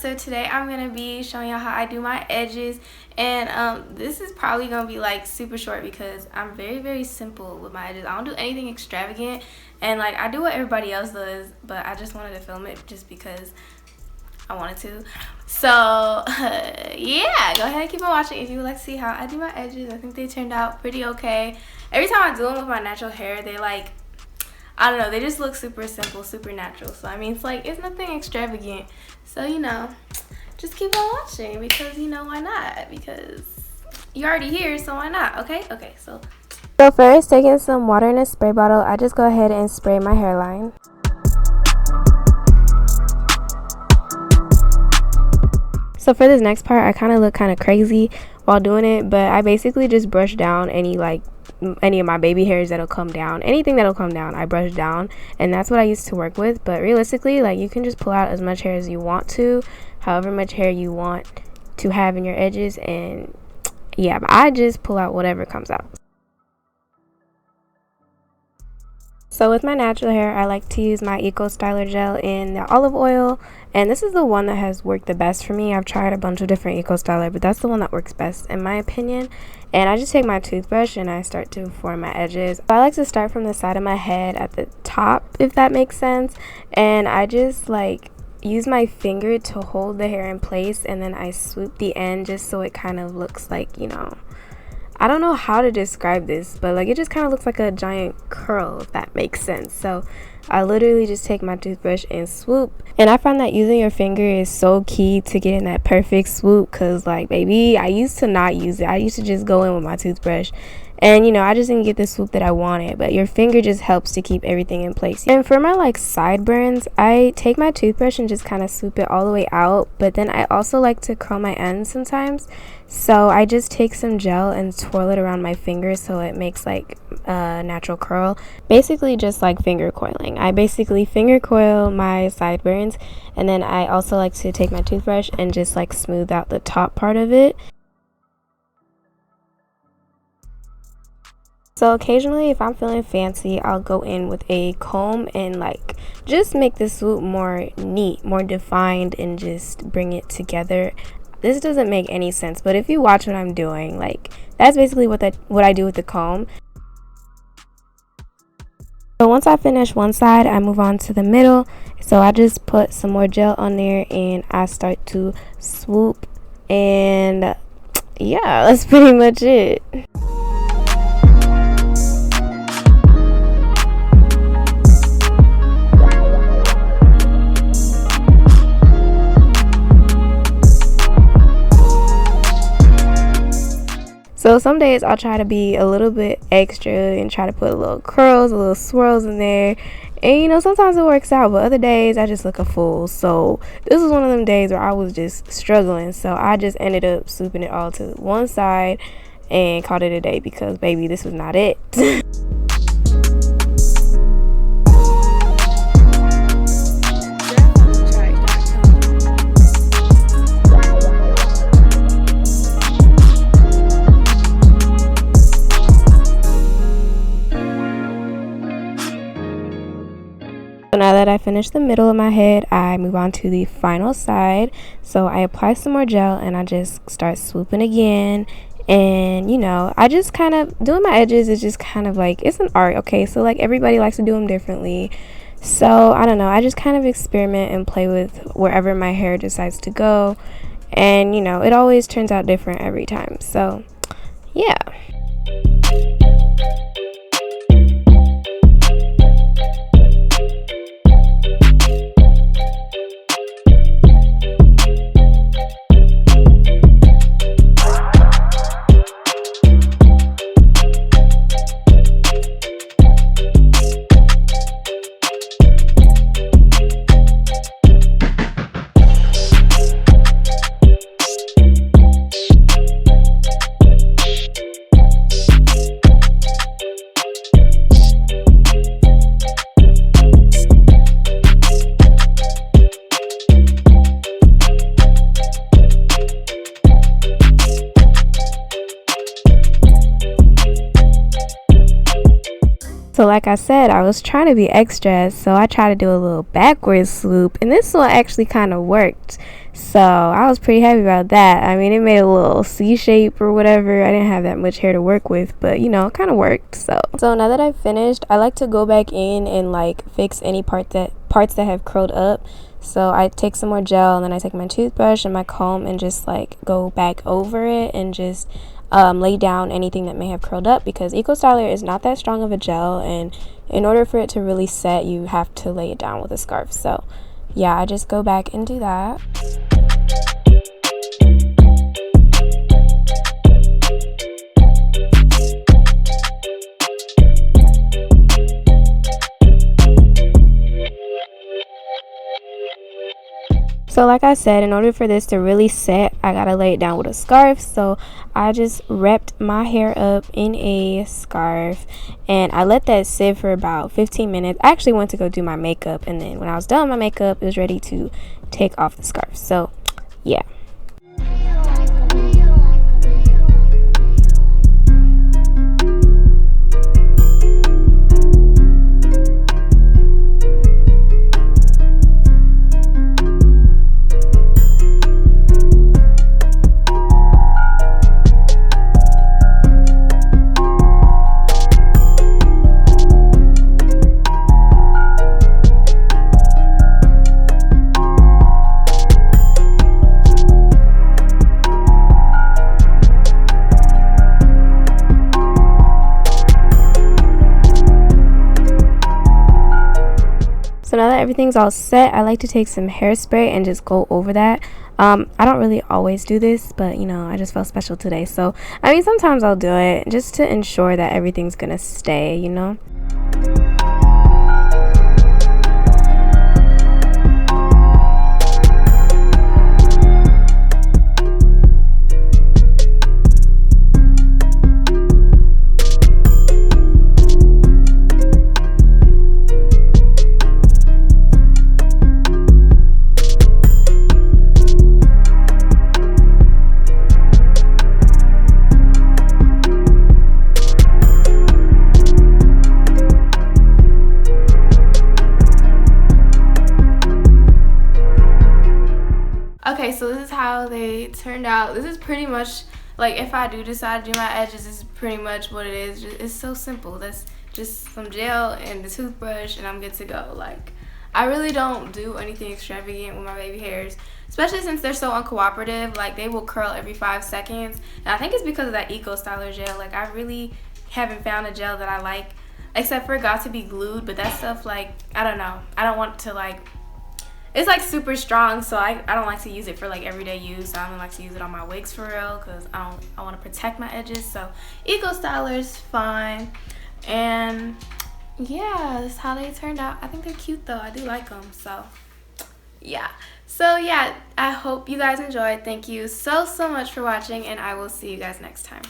So today I'm gonna be showing y'all how I do my edges, and this is probably gonna be like super short because I'm very simple with my edges. I don't do anything extravagant, and like I do what everybody else does, but I just wanted to film it just because I wanted to. So yeah, go ahead and keep on watching if you would like to see how I do my edges. I think they turned out pretty okay. Every time I do them with my natural hair, they like, I don't know, they just look super simple, super natural. So I mean, it's nothing extravagant. So you know, just keep on watching because you know, why not? Because you're already here, so why not? Okay, so first, taking some water in a spray bottle, I just go ahead and spray my hairline. So for this next part, I kind of look kind of crazy while doing it, but I basically just brush down any of my baby hairs that'll come down. Anything that'll come down, I brush down, and that's what I used to work with. But realistically, like, you can just pull out as much hair as you want to, however much hair you want to have in your edges, and yeah, but I just pull out whatever comes out. So with my natural hair, I like to use my Eco Styler gel in the olive oil, and this is the one that has worked the best for me. I've tried a bunch of different Eco Styler, but that's the one that works best in my opinion. And I just take my toothbrush and I start to form my edges. I like to start from the side of my head at the top, if that makes sense, and I just like use my finger to hold the hair in place, and then I swoop the end just so it kind of looks like, you know, I don't know how to describe this, but like it just kind of looks like a giant curl, if that makes sense. So I literally just take my toothbrush and swoop, and I find that using your finger is so key to getting that perfect swoop, because like, baby, I used to not use it. I used to just go in with my toothbrush, and you know, I just didn't get the swoop that I wanted, but your finger just helps to keep everything in place. And for my like sideburns, I take my toothbrush and just kind of swoop it all the way out, but then I also like to curl my ends sometimes. So I just take some gel and twirl it around my fingers so it makes like a natural curl. Basically just like finger coiling. I basically finger coil my sideburns, and then I also like to take my toothbrush and just like smooth out the top part of it. So occasionally, if I'm feeling fancy, I'll go in with a comb and like just make the swoop more neat, more defined, and just bring it together. This doesn't make any sense, but if you watch what I'm doing, like, that's basically what I do with the comb. So once I finish one side, I move on to the middle. So I just put some more gel on there and I start to swoop, and yeah, that's pretty much it. So some days I'll try to be a little bit extra and try to put a little curls, a little swirls in there. And you know, sometimes it works out, but other days I just look a fool. So this was one of them days where I was just struggling. So I just ended up swooping it all to one side and called it a day because, baby, this was not it. So now that I finished the middle of my head, I move on to the final side. So I apply some more gel and I just start swooping again. And you know, I just kind of, doing my edges is just kind of like, it's an art, okay? So like, everybody likes to do them differently. So I don't know, I just kind of experiment and play with wherever my hair decides to go. And you know, it always turns out different every time. So yeah. So like I said, I was trying to be extra, so I tried to do a little backwards swoop, and this one actually kind of worked. So I was pretty happy about that. I mean, it made a little C shape or whatever. I didn't have that much hair to work with, but you know, it kind of worked. So now that I've finished, I like to go back in and like fix any parts that have curled up. So I take some more gel, and then I take my toothbrush and my comb and just like go back over it and just lay down anything that may have curled up, because Eco Styler is not that strong of a gel, and in order for it to really set, you have to lay it down with a scarf. So yeah, I just go back and do that. So like I said, in order for this to really set, I gotta lay it down with a scarf. So I just wrapped my hair up in a scarf, and I let that sit for about 15 minutes. I actually went to go do my makeup, and then when I was done with my makeup, it was ready to take off the scarf. So yeah. So now that everything's all set, I like to take some hairspray and just go over that. I don't really always do this, but you know, I just felt special today. So I mean, sometimes I'll do it just to ensure that everything's gonna stay, you know. Okay, so this is how they turned out. This is pretty much, like, if I do decide to do my edges, this is pretty much what it is. It's so simple. That's just some gel and the toothbrush, and I'm good to go. Like, I really don't do anything extravagant with my baby hairs, especially since they're so uncooperative. Like, they will curl every 5 seconds, and I think it's because of that Eco Styler gel. Like, I really haven't found a gel that I like, except for it got to be glued, but that stuff, like, I don't know. I don't want to, like, it's like super strong, so I don't like to use it for like everyday use. I don't like to use it on my wigs for real, because I want to protect my edges. So Eco Styler is fine, and yeah, that's how they turned out. I think they're cute though. I do like them. So yeah, I hope you guys enjoyed. Thank you so much for watching, and I will see you guys next time.